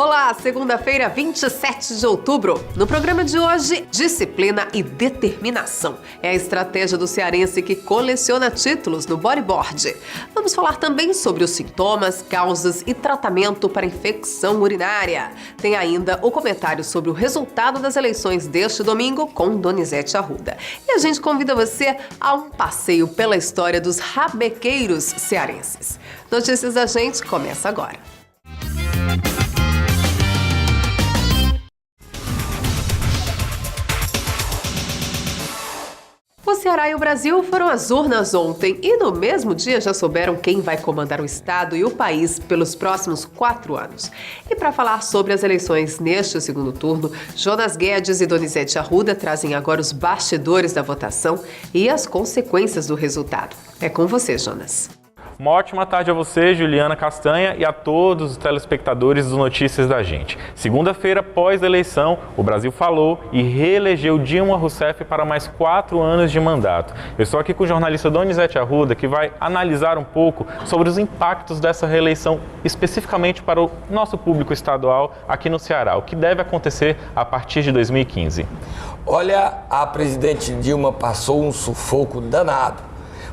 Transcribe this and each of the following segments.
Olá, segunda-feira, 27 de outubro. No programa de hoje, disciplina e determinação. É a estratégia do cearense que coleciona títulos no bodyboard. Vamos falar também sobre os sintomas, causas e tratamento para infecção urinária. Tem ainda o comentário sobre o resultado das eleições deste domingo com Donizete Arruda. E a gente convida você a um passeio pela história dos rabequeiros cearenses. Notícias da Gente começa agora. O Ceará e o Brasil foram às urnas ontem e no mesmo dia já souberam quem vai comandar o estado e o país pelos próximos 4 anos. E para falar sobre as eleições neste segundo turno, Jonas Guedes e Donizete Arruda trazem agora os bastidores da votação e as consequências do resultado. É com você, Jonas. Uma ótima tarde a você, Juliana Castanha, e a todos os telespectadores do Notícias da Gente. Segunda-feira, pós-eleição, o Brasil falou e reelegeu Dilma Rousseff para mais 4 anos de mandato. Eu estou aqui com o jornalista Donizete Arruda, que vai analisar um pouco sobre os impactos dessa reeleição, especificamente para o nosso público estadual aqui no Ceará. O que deve acontecer a partir de 2015? Olha, a presidente Dilma passou um sufoco danado.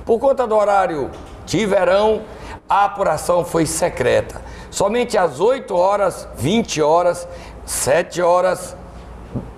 Por conta do horário de verão, a apuração foi secreta. Somente às 8 horas, 20 horas, 7 horas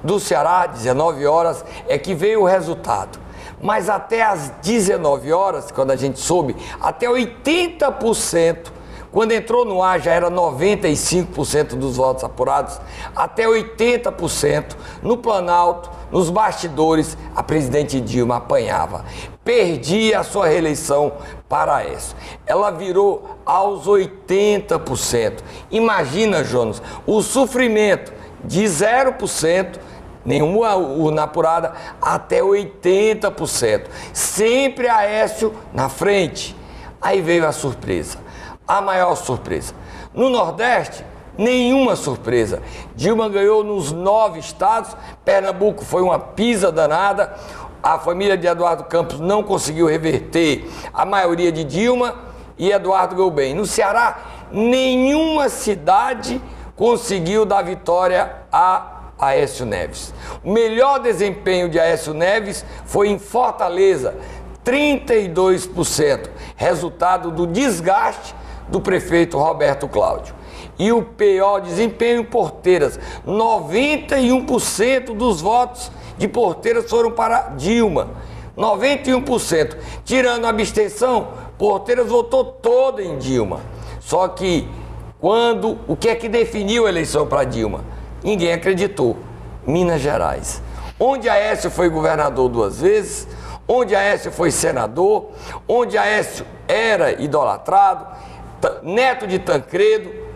do Ceará, 19 horas, é que veio o resultado. Mas até às 19 horas, quando a gente soube, até 80%, quando entrou no ar já era 95% dos votos apurados, até 80% no Planalto, nos bastidores, a presidente Dilma apanhava. Perdia a sua reeleição para Aécio. Ela virou aos 80%. Imagina, Jonas, o sofrimento de 0%, nenhuma urna apurada, até 80%. Sempre Aécio na frente. Aí veio a surpresa, a maior surpresa. No Nordeste, nenhuma surpresa. Dilma ganhou nos 9 estados, Pernambuco foi uma pisa danada, a família de Eduardo Campos não conseguiu reverter a maioria de Dilma e Eduardo ganhou bem. No Ceará, nenhuma cidade conseguiu dar vitória a Aécio Neves. O melhor desempenho de Aécio Neves foi em Fortaleza, 32%, resultado do desgaste do prefeito Roberto Cláudio. E o pior desempenho em Porteiras, 91% dos votos de Porteiras foram para Dilma, 91%. Tirando a abstenção, Porteiras votou toda em Dilma. Só que o que é que definiu a eleição para Dilma? Ninguém acreditou. Minas Gerais, onde Aécio foi governador 2 vezes, onde Aécio foi senador, onde Aécio era idolatrado, neto de Tancredo.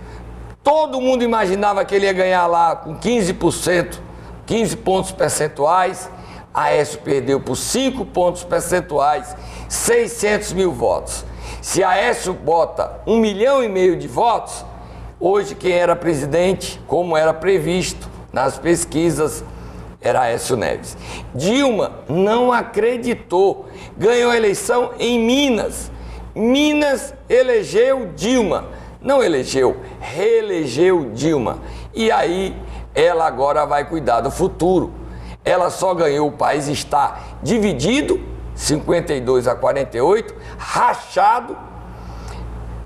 Todo mundo imaginava que ele ia ganhar lá com 15%, 15 pontos percentuais. Aécio perdeu por 5 pontos percentuais, 600 mil votos. Se Aécio bota 1,5 milhão de votos, hoje quem era presidente, como era previsto nas pesquisas, era Aécio Neves. Dilma não acreditou, ganhou a eleição em Minas. Minas elegeu Dilma. Não elegeu, reelegeu Dilma. E aí, ela agora vai cuidar do futuro. Ela só ganhou, o país está dividido, 52-48, rachado.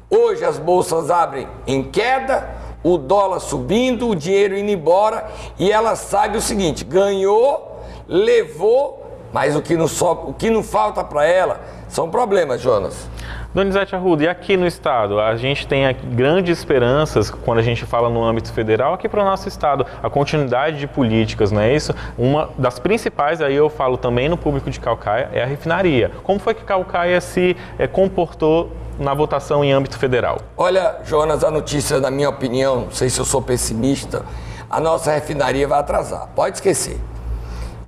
Hoje as bolsas abrem em queda, o dólar subindo, o dinheiro indo embora. E ela sabe o seguinte, ganhou, levou, mas o que não falta para ela são problemas, Jonas. Donizete Arruda, e aqui no estado, a gente tem grandes esperanças quando a gente fala no âmbito federal aqui para o nosso estado, a continuidade de políticas, não é isso? Uma das principais, aí eu falo também no público de Caucaia, é a refinaria. Como foi que Caucaia se comportou na votação em âmbito federal? Olha, Jonas, a notícia, na minha opinião, não sei se eu sou pessimista, a nossa refinaria vai atrasar, pode esquecer.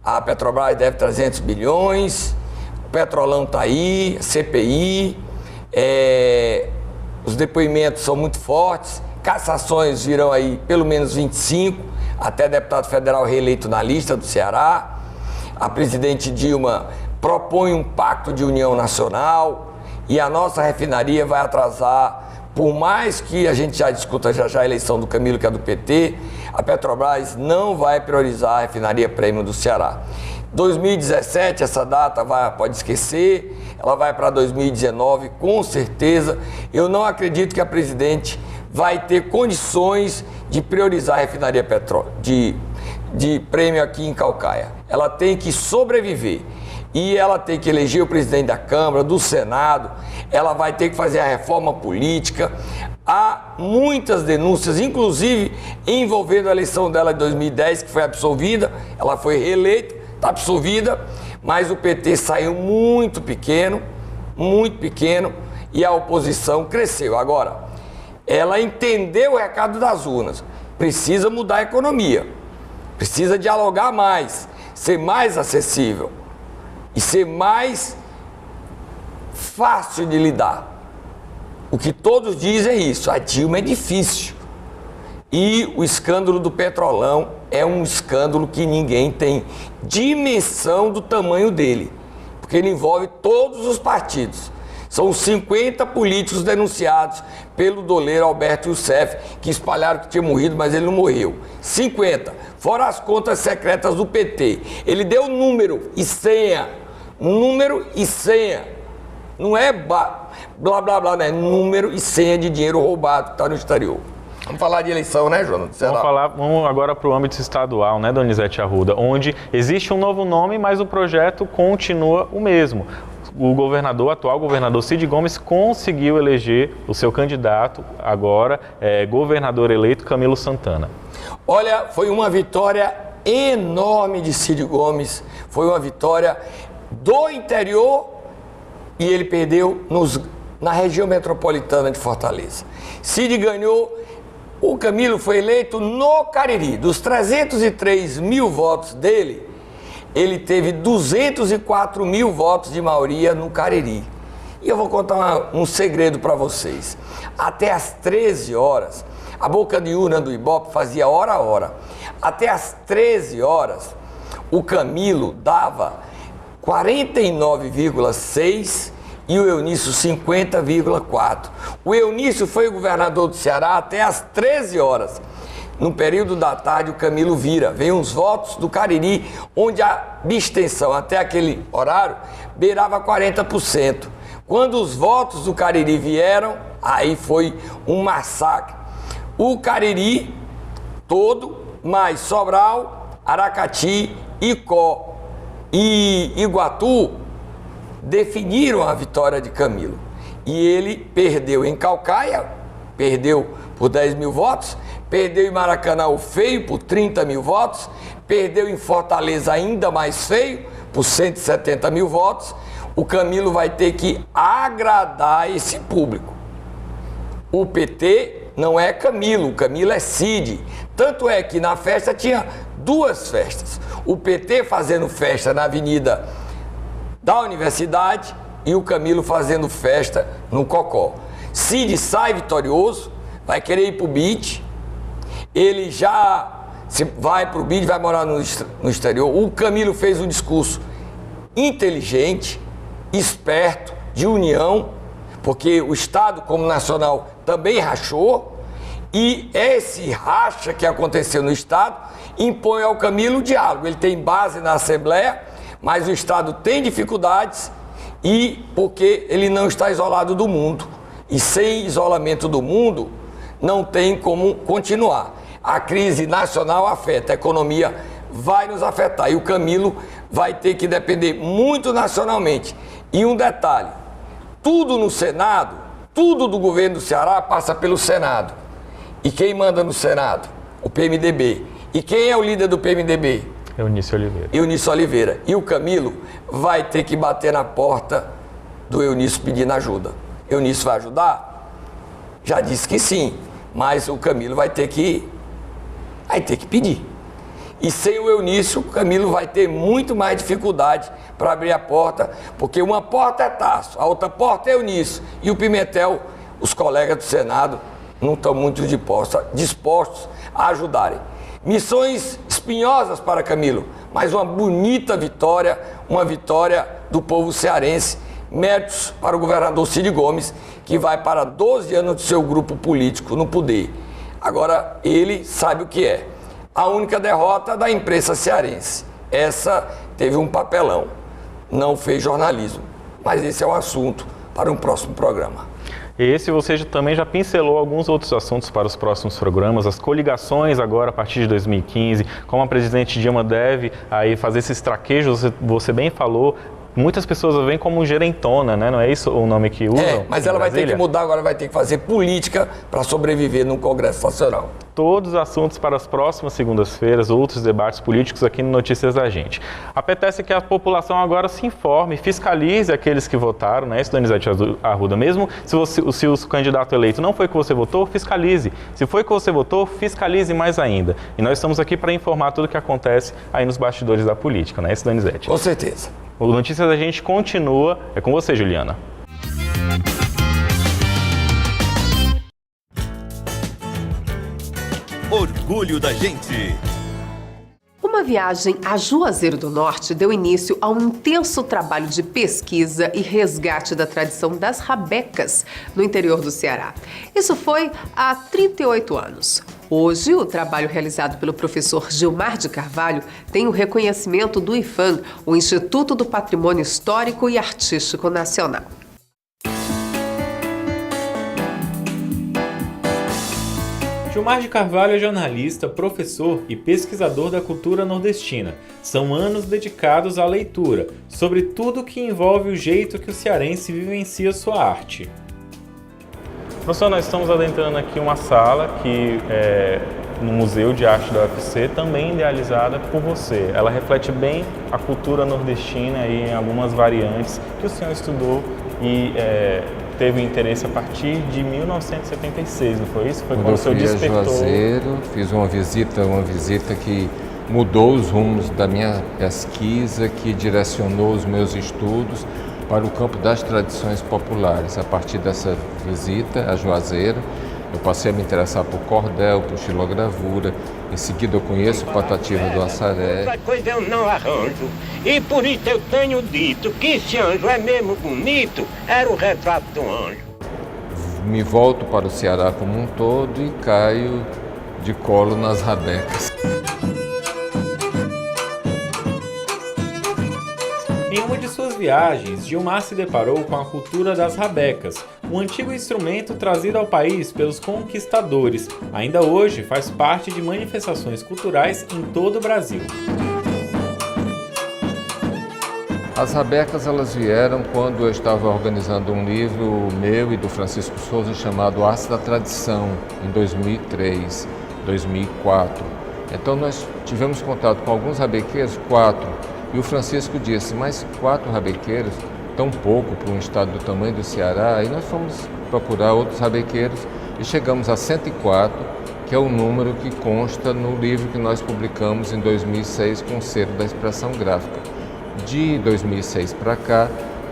A Petrobras deve 300 bilhões, o Petrolão está aí, CPI... os depoimentos são muito fortes, cassações virão aí pelo menos 25, até deputado federal reeleito na lista do Ceará. A presidente Dilma propõe um pacto de união nacional e a nossa refinaria vai atrasar por mais que a gente já discuta já a eleição do Camilo, que é do PT, a Petrobras não vai priorizar a refinaria Premium do Ceará. 2017, essa data pode esquecer, ela vai para 2019, com certeza. Eu não acredito que a presidente vai ter condições de priorizar a refinaria de Premium aqui em Caucaia. Ela tem que sobreviver. E ela tem que eleger o presidente da Câmara, do Senado, ela vai ter que fazer a reforma política. Há muitas denúncias, inclusive envolvendo a eleição dela de 2010, que foi absolvida, ela foi reeleita, está absolvida, mas o PT saiu muito pequeno, e a oposição cresceu. Agora, ela entendeu o recado das urnas, precisa mudar a economia, precisa dialogar mais, ser mais acessível e ser mais fácil de lidar. O que todos dizem é isso, a Dilma é difícil. E o escândalo do Petrolão é um escândalo que ninguém tem dimensão do tamanho dele, porque ele envolve todos os partidos. São 50 políticos denunciados pelo doleiro Alberto Youssef, que espalharam que tinha morrido, mas ele não morreu. 50, fora as contas secretas do PT. Ele deu número e senha. Não é blá blá blá, né? Número e senha de dinheiro roubado que está no exterior. Vamos falar de eleição, né, Jonas? Vamos agora para o âmbito estadual, né, Donizete Arruda, onde existe um novo nome, mas o projeto continua o mesmo. O atual governador Cid Gomes conseguiu eleger o seu candidato, agora governador eleito, Camilo Santana. Olha, foi uma vitória enorme de Cid Gomes, foi uma vitória do interior e ele perdeu na região metropolitana de Fortaleza. Cid ganhou, o Camilo foi eleito no Cariri. Dos 303 mil votos dele, ele teve 204 mil votos de maioria no Cariri. E eu vou contar um segredo para vocês. Até às 13 horas, a boca de urna do Ibope fazia hora a hora. Até às 13 horas, o Camilo dava 49,6% e o Eunício 50,4%. O Eunício foi o governador do Ceará até às 13 horas. No período da tarde, o Camilo vira. Vem os votos do Cariri, onde a abstenção até aquele horário beirava 40%. Quando os votos do Cariri vieram, aí foi um massacre. O Cariri todo, mais Sobral, Aracati, Icó e Iguatu definiram a vitória de Camilo. E ele perdeu em Caucaia, perdeu por 10 mil votos, perdeu em Maracanã o feio por 30 mil votos, perdeu em Fortaleza ainda mais feio por 170 mil votos. O Camilo vai ter que agradar esse público. O PT não é Camilo, o Camilo é Cid. Tanto é que na festa tinha duas festas. O PT fazendo festa na Avenida da Universidade e o Camilo fazendo festa no Cocó. Cid sai vitorioso, vai querer ir pro beach, ele já vai pro beach, vai morar no exterior. O Camilo fez um discurso inteligente, esperto, de união, porque o Estado como nacional também rachou, e esse racha que aconteceu no Estado impõe ao Camilo o diálogo. Ele tem base na Assembleia, mas o Estado tem dificuldades e porque ele não está isolado do mundo. E sem isolamento do mundo, não tem como continuar. A crise nacional afeta, a economia vai nos afetar e o Camilo vai ter que depender muito nacionalmente. E um detalhe, tudo no Senado, tudo do governo do Ceará passa pelo Senado. E quem manda no Senado? O PMDB. E quem é o líder do PMDB? Eunício Oliveira. Eunício Oliveira. E o Camilo vai ter que bater na porta do Eunício pedindo ajuda. Eunício vai ajudar? Já disse que sim, mas o Camilo vai ter que pedir. E sem o Eunício, o Camilo vai ter muito mais dificuldade para abrir a porta, porque uma porta é Tasso, a outra porta é Eunício. E o Pimentel, os colegas do Senado, não estão muito dispostos a ajudarem. Missões espinhosas para Camilo, mas uma bonita vitória, uma vitória do povo cearense Méritos para o governador Cid Gomes, que vai para 12 anos de seu grupo político no poder. Agora, ele sabe o que é. A única derrota da imprensa cearense. Essa teve um papelão, não fez jornalismo. Mas esse é um assunto para um próximo programa. Esse você também já pincelou alguns outros assuntos para os próximos programas, as coligações agora a partir de 2015, como a presidente Dilma deve aí fazer esses traquejos, você bem falou. Muitas pessoas a veem como gerentona, né? Não é isso o nome que usam? Mas ela vai ter que mudar agora, vai ter que fazer política para sobreviver no Congresso Nacional. Todos os assuntos para as próximas segundas-feiras, outros debates políticos aqui no Notícias da Gente. Apetece que a população agora se informe, fiscalize aqueles que votaram, né? Isso, Donizete Arruda, mesmo se o candidato eleito não foi que você votou, fiscalize. Se foi que você votou, fiscalize mais ainda. E nós estamos aqui para informar tudo o que acontece aí nos bastidores da política, não é isso, Donizete? Com certeza. O Notícias da Gente continua. É com você, Juliana. Orgulho da Gente. Uma viagem a Juazeiro do Norte deu início a um intenso trabalho de pesquisa e resgate da tradição das rabecas no interior do Ceará. Isso foi há 38 anos. Hoje, o trabalho realizado pelo professor Gilmar de Carvalho tem o reconhecimento do IPHAN, o Instituto do Patrimônio Histórico e Artístico Nacional. Gilmar de Carvalho é jornalista, professor e pesquisador da cultura nordestina. São anos dedicados à leitura, sobre tudo que envolve o jeito que o cearense vivencia sua arte. Professor, nós estamos adentrando aqui uma sala que é no Museu de Arte da UFC, também idealizada por você. Ela reflete bem a cultura nordestina e em algumas variantes que o senhor estudou e teve interesse a partir de 1976, não foi isso? Foi quando o senhor despertou. Eu fui a Juazeiro, fiz uma visita que mudou os rumos da minha pesquisa, que direcionou os meus estudos para o campo das tradições populares. A partir dessa visita a Juazeiro, eu passei a me interessar por cordel, por xilogravura. Em seguida eu conheço Patativa do Assaré. Essa coisa eu não arranjo. E por isso eu tenho dito que esse anjo é mesmo bonito, era o retrato do anjo. Me volto para o Ceará como um todo e caio de colo nas rabecas. Em uma de suas viagens, Gilmar se deparou com a cultura das rabecas, um antigo instrumento trazido ao país pelos conquistadores. Ainda hoje faz parte de manifestações culturais em todo o Brasil. As rabecas elas vieram quando eu estava organizando um livro meu e do Francisco Souza chamado Arte da Tradição, em 2003, 2004. Então nós tivemos contato com alguns rabequeiros, 4. E o Francisco disse, mas 4 rabequeiros, tão pouco para um estado do tamanho do Ceará. E nós fomos procurar outros rabequeiros e chegamos a 104, que é o número que consta no livro que nós publicamos em 2006 com o selo da Expressão Gráfica. De 2006 para cá,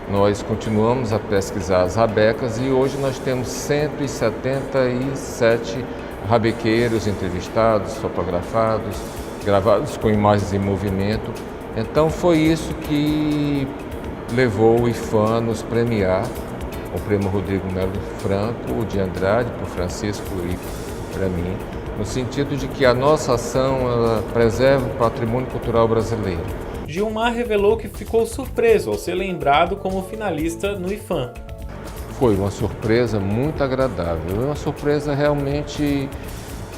nós continuamos a pesquisar as rabecas e hoje nós temos 177 rabequeiros entrevistados, fotografados, gravados com imagens em movimento. Então foi isso que levou o IPHAN a nos premiar, o Prêmio Rodrigo Melo Franco, de Andrade, para o Francisco e para mim, no sentido de que a nossa ação ela preserva o patrimônio cultural brasileiro. Gilmar revelou que ficou surpreso ao ser lembrado como finalista no IPHAN. Foi uma surpresa muito agradável, uma surpresa realmente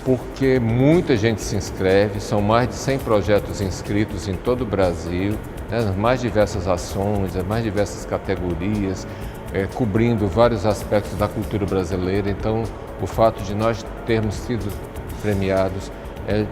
porque muita gente se inscreve, são mais de 100 projetos inscritos em todo o Brasil, né, nas mais diversas ações, as mais diversas categorias, cobrindo vários aspectos da cultura brasileira. Então, o fato de nós termos sido premiados é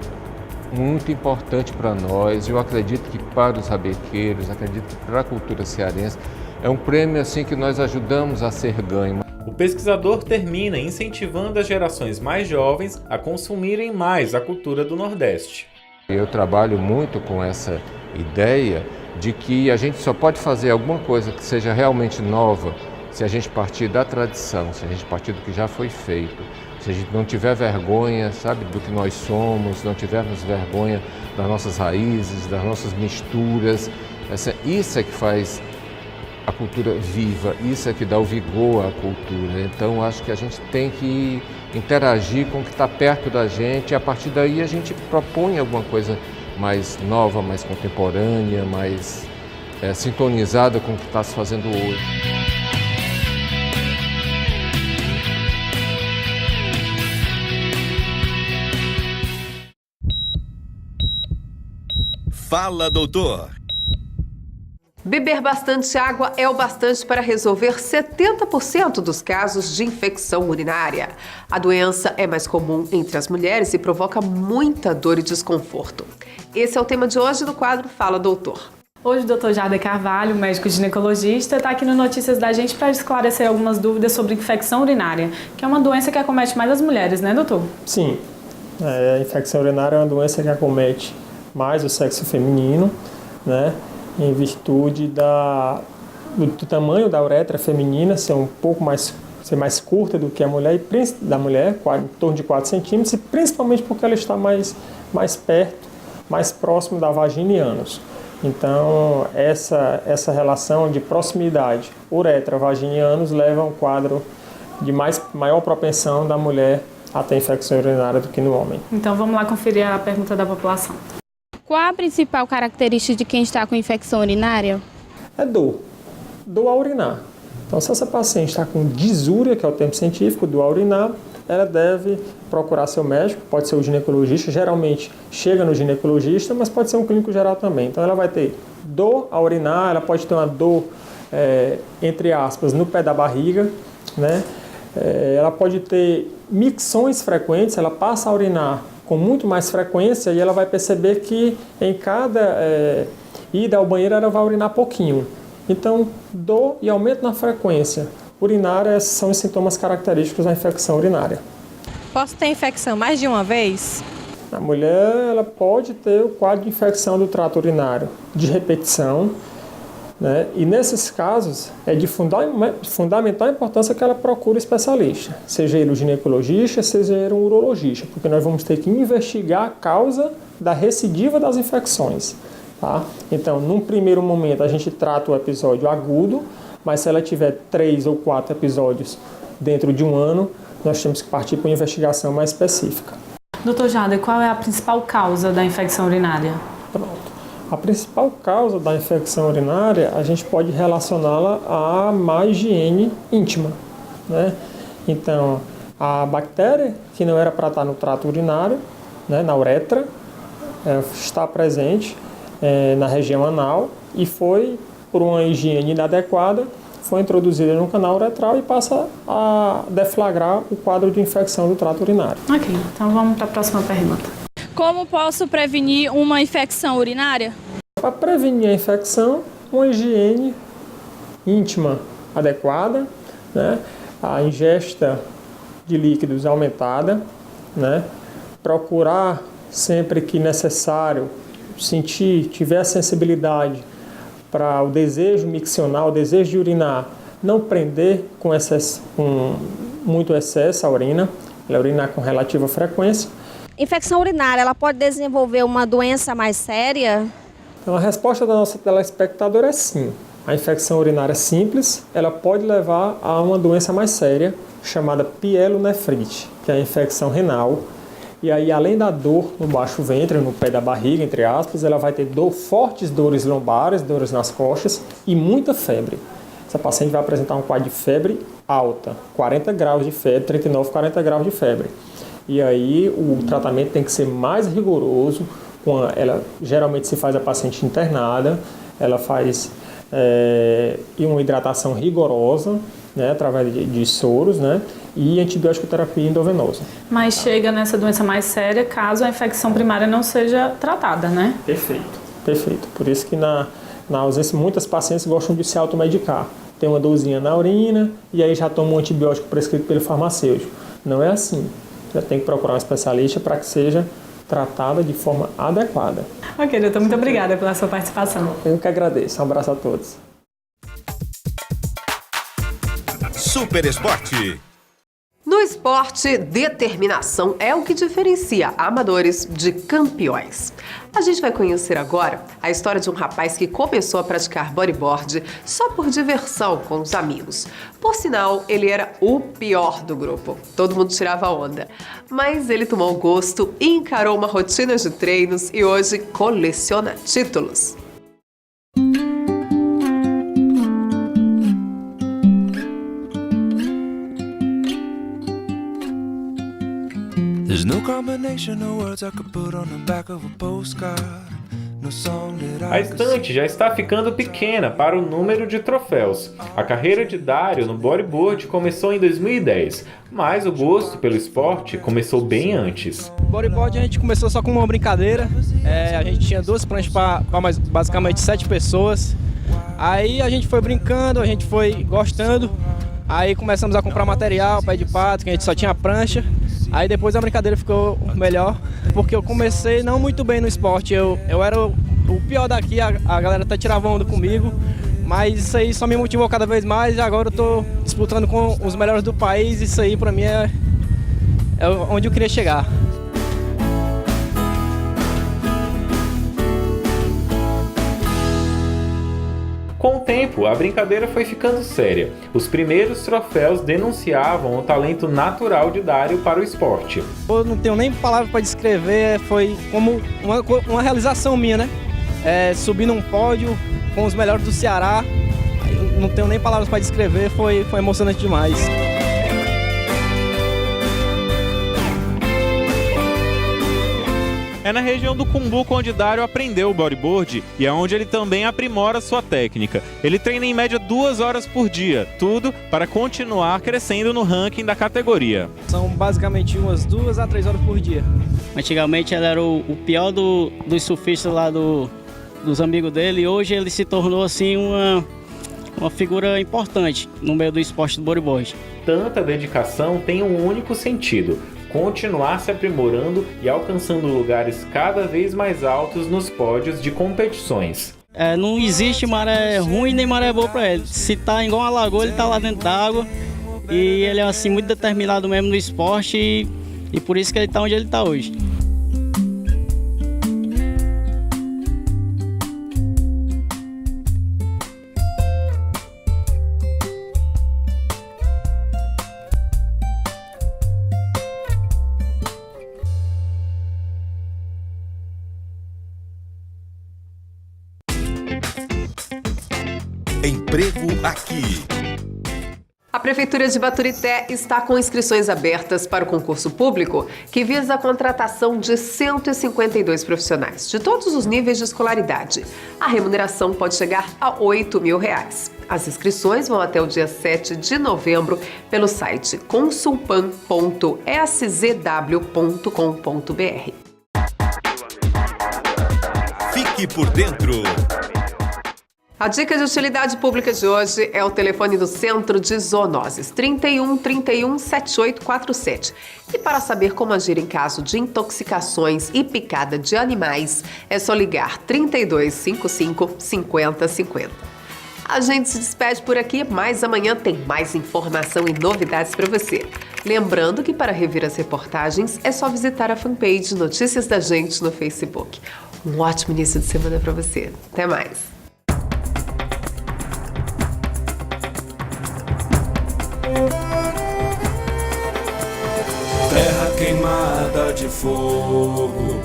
muito importante para nós. Eu acredito que para os rabequeiros, acredito que para a cultura cearense, é um prêmio assim que nós ajudamos a ser ganho. O pesquisador termina incentivando as gerações mais jovens a consumirem mais a cultura do Nordeste. Eu trabalho muito com essa ideia de que a gente só pode fazer alguma coisa que seja realmente nova se a gente partir da tradição, se a gente partir do que já foi feito, se a gente não tiver vergonha, sabe, do que nós somos, não tivermos vergonha das nossas raízes, das nossas misturas. Isso é que faz a cultura viva, isso é que dá o vigor à cultura. Então, acho que a gente tem que interagir com o que está perto da gente e, a partir daí, a gente propõe alguma coisa mais nova, mais contemporânea, mais sintonizada com o que está se fazendo hoje. Fala, doutor. Beber bastante água é o bastante para resolver 70% dos casos de infecção urinária. A doença é mais comum entre as mulheres e provoca muita dor e desconforto. Esse é o tema de hoje do quadro Fala, Doutor. Hoje o Dr. Jader Carvalho, médico ginecologista, está aqui no Notícias da Gente para esclarecer algumas dúvidas sobre infecção urinária, que é uma doença que acomete mais as mulheres, né, doutor? Sim, a infecção urinária é uma doença que acomete mais o sexo feminino, né? Em virtude do tamanho da uretra feminina ser ser mais curta do que a mulher, em torno de 4 centímetros, e principalmente porque ela está mais perto, mais próximo da vagina e ânus. Então, essa relação de proximidade uretra, vagina e ânus leva a um quadro de maior propensão da mulher a ter infecção urinária do que no homem. Então, vamos lá conferir a pergunta da população. Qual a principal característica de quem está com infecção urinária? É dor ao urinar. Então, se essa paciente está com disúria, que é o termo científico, dor ao urinar, ela deve procurar seu médico, pode ser o ginecologista, geralmente chega no ginecologista, mas pode ser um clínico geral também. Então, ela vai ter dor ao urinar, ela pode ter uma dor, entre aspas, no pé da barriga, né? Ela pode ter micções frequentes, ela passa a urinar com muito mais frequência e ela vai perceber que em cada ida ao banheiro ela vai urinar pouquinho. Então, dor e aumento na frequência urinária são os sintomas característicos da infecção urinária. Posso ter infecção mais de uma vez? A mulher ela pode ter o quadro de infecção do trato urinário de repetição, né? E nesses casos é de fundamental importância que ela procure especialista, seja ele o ginecologista, seja ele um urologista, porque nós vamos ter que investigar a causa da recidiva das infecções. Tá? Então, num primeiro momento, a gente trata o episódio agudo, mas se ela tiver 3 ou 4 episódios dentro de um ano, nós temos que partir para uma investigação mais específica. Dr. Jader, qual é a principal causa da infecção urinária? Pronto. A principal causa da infecção urinária, a gente pode relacioná-la à má higiene íntima, né? Então, a bactéria, que não era para estar no trato urinário, né, na uretra, está presente na região anal e foi, por uma higiene inadequada, foi introduzida no canal uretral e passa a deflagrar o quadro de infecção do trato urinário. Ok, então vamos para a próxima pergunta. Como posso prevenir uma infecção urinária? Para prevenir a infecção, uma higiene íntima adequada, né? A ingesta de líquidos aumentada, né? Procurar sempre que necessário, tiver sensibilidade para o desejo miccional, o desejo de urinar, não prender com muito excesso a urina, ela urinar com relativa frequência. Infecção urinária, ela pode desenvolver uma doença mais séria? Então, a resposta da nossa telespectadora é sim. A infecção urinária simples, ela pode levar a uma doença mais séria, chamada pielonefrite, que é a infecção renal. E aí, além da dor no baixo ventre, no pé da barriga, entre aspas, ela vai ter fortes dores lombares, dores nas costas e muita febre. Essa paciente vai apresentar um quadro de febre alta, 40 graus de febre, 39, 40 graus de febre. E aí o tratamento tem que ser mais rigoroso. Ela geralmente se faz a paciente internada, ela faz uma hidratação rigorosa, né, através de soros, né, e antibiótico terapia endovenosa. Mas chega nessa doença mais séria caso a infecção primária não seja tratada, né? Perfeito. Por isso que na ausência muitas pacientes gostam de se automedicar. Tem uma dorzinha na urina e aí já toma um antibiótico prescrito pelo farmacêutico. Não é assim. Já tem que procurar um especialista para que seja tratada de forma adequada. Ok, doutor, muito obrigada pela sua participação. Eu que agradeço. Um abraço a todos. Super Esporte. No No esporte, determinação é o que diferencia amadores de campeões. A gente vai conhecer agora a história de um rapaz que começou a praticar bodyboard só por diversão com os amigos. Por sinal, ele era o pior do grupo. Todo mundo tirava onda. Mas ele tomou gosto e encarou uma rotina de treinos e hoje coleciona títulos. There's no combination of words I could put on the back of a postcard. No song that A estante já está ficando pequena para o número de troféus. A carreira de Dário no bodyboard começou em 2010, mas o gosto pelo esporte começou bem antes. Bodyboard a gente começou só com uma brincadeira. A gente tinha 2 pranchas para basicamente 7 pessoas. Aí a gente foi brincando, a gente foi gostando. Aí começamos a comprar material, pé de pato, que a gente só tinha prancha. Aí depois a brincadeira ficou melhor, porque eu comecei não muito bem no esporte. Eu era o pior daqui, a galera até tirava onda comigo, mas isso aí só me motivou cada vez mais e agora eu tô disputando com os melhores do país. Isso aí pra mim é onde eu queria chegar. Com o tempo, a brincadeira foi ficando séria. Os primeiros troféus denunciavam o talento natural de Dário para o esporte. Eu não tenho nem palavra para descrever, foi como uma realização minha, né? Subir num pódio com os melhores do Ceará, não tenho nem palavras para descrever, foi emocionante demais. É na região do Cumbuco onde Dário aprendeu o bodyboard e é onde ele também aprimora sua técnica. Ele treina em média 2 horas por dia, tudo para continuar crescendo no ranking da categoria. São basicamente umas 2 a 3 horas por dia. Antigamente ele era o pior dos surfistas lá dos amigos dele e hoje ele se tornou assim uma figura importante no meio do esporte do bodyboard. Tanta dedicação tem um único sentido: continuar se aprimorando e alcançando lugares cada vez mais altos nos pódios de competições. Não existe maré ruim nem maré boa para ele. Se tá igual uma lagoa, ele tá lá dentro d'água e ele é assim muito determinado mesmo no esporte e por isso que ele tá onde ele tá hoje. Emprego Aqui. A Prefeitura de Baturité está com inscrições abertas para o concurso público que visa a contratação de 152 profissionais, de todos os níveis de escolaridade. A remuneração pode chegar a R$ 8.000. As inscrições vão até o dia 7 de novembro pelo site consulpan.szw.com.br. Fique por dentro. A dica de utilidade pública de hoje é o telefone do Centro de Zoonoses, 31 31 7847. E para saber como agir em caso de intoxicações e picada de animais, é só ligar 32 55 50 50. A gente se despede por aqui, mas amanhã tem mais informação e novidades para você. Lembrando que para rever as reportagens é só visitar a fanpage Notícias da Gente no Facebook. Um ótimo início de semana para você. Até mais! Terra queimada de fogo,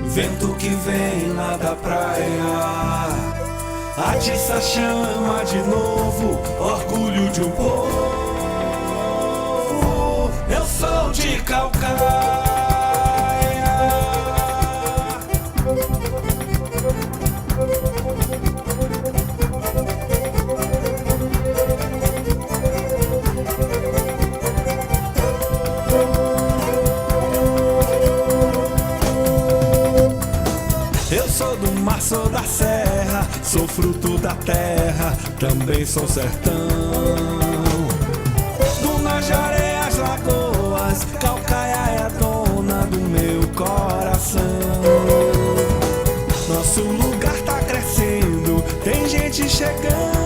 vento que vem lá da praia, atiça a chama de novo, orgulho de um povo. Eu sou de Calcaia. Sou do mar, sou da serra, sou fruto da terra, também sou sertão. Do Najaré às lagoas, Calcaia é a dona do meu coração. Nosso lugar tá crescendo, tem gente chegando.